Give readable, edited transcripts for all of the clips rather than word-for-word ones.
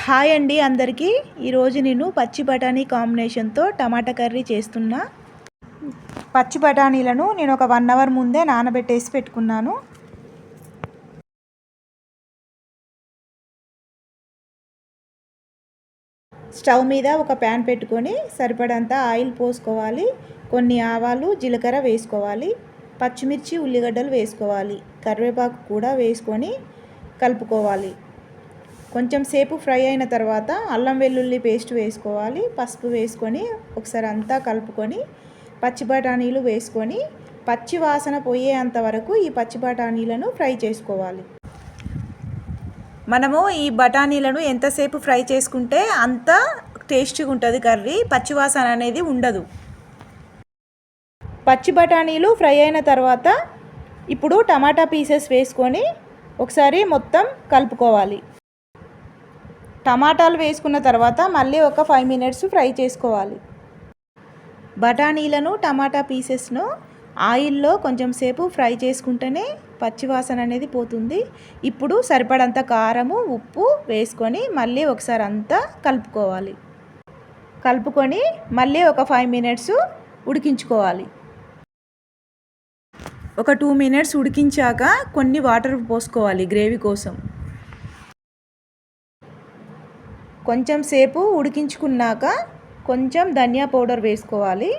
Hi అండి అందరికీ. ఈరోజు నేను పచ్చి బఠానీ కాంబినేషన్తో టమాటా కర్రీ చేస్తున్నా. పచ్చి బఠానీలను నేను ఒక 1 అవర్ ముందే నానబెట్టేసి పెట్టుకున్నాను. స్టవ్ మీద ఒక ప్యాన్ పెట్టుకొని సరిపడంత ఆయిల్ పోసుకోవాలి. కొన్ని ఆవాలు, జీలకర్ర వేసుకోవాలి. పచ్చిమిర్చి, ఉల్లిగడ్డలు వేసుకోవాలి. కరివేపాకు కూడా వేసుకొని కలుపుకోవాలి. కొంచెం సేపు ఫ్రై అయిన తర్వాత అల్లం వెల్లుల్లి పేస్ట్ వేసుకోవాలి. పసుపు వేసుకొని ఒకసారి అంతా కలుపుకొని పచ్చి బఠానీలు వేసుకొని పచ్చి వాసన పోయేంత వరకు ఈ పచ్చి బఠానీలను ఫ్రై చేసుకోవాలి. మనము ఈ బఠానీలను ఎంతసేపు ఫ్రై చేసుకుంటే అంత టేస్టీగా ఉంటుంది కర్రీ, పచ్చి వాసన అనేది ఉండదు. పచ్చి బఠానీలు ఫ్రై అయిన తర్వాత ఇప్పుడు టమాటా పీసెస్ వేసుకొని ఒకసారి మొత్తం కలుపుకోవాలి. టమాటాలు వేసుకున్న తర్వాత మళ్ళీ ఒక 5 మినిట్స్ ఫ్రై చేసుకోవాలి. బఠానీలను, టమాటా పీసెస్ను ఆయిల్లో కొంచెం సేపు ఫ్రై చేసుకుంటేనే పచ్చివాసన అనేది పోతుంది. ఇప్పుడు సరిపడంత కారము, ఉప్పు వేసుకొని మళ్ళీ ఒకసారి అంతా కలుపుకోవాలి. కలుపుకొని మళ్ళీ ఒక 5 మినిట్స్ ఉడికించుకోవాలి. ఒక 2 మినిట్స్ ఉడికించాక కొన్ని వాటర్ పోసుకోవాలి గ్రేవీ కోసం. కొంచెం సేపు ఉడికించుకున్నాక కొంచెం ధనియా పౌడర్ వేసుకోవాలి.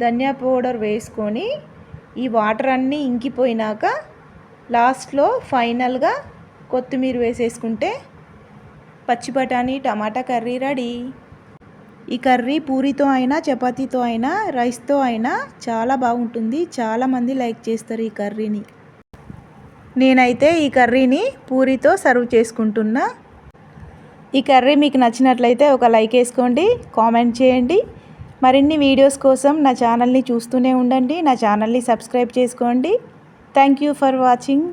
ధనియా పౌడర్ వేసుకొని ఈ వాటర్ అన్నీ ఇంకిపోయినాక లాస్ట్లో ఫైనల్గా కొత్తిమీర వేసేసుకుంటే పచ్చి బఠానీ టమాటా కర్రీ రెడీ. ఈ కర్రీ పూరితో అయినా, చపాతీతో అయినా, రైస్తో అయినా చాలా బాగుంటుంది. చాలామంది లైక్ చేస్తారు ఈ కర్రీని. నేనైతే ఈ కర్రీని పూరితో సర్వ్ చేసుకుంటున్నా. ఈ కర్రీ మీకు నచ్చినట్లయితే ఒక లైక్ వేసుకోండి, కామెంట్ చేయండి. మరిన్ని వీడియోస్ కోసం నా ఛానల్ని చూస్తూనే ఉండండి. నా ఛానల్ని సబ్స్క్రైబ్ చేసుకోండి. Thank you for watching.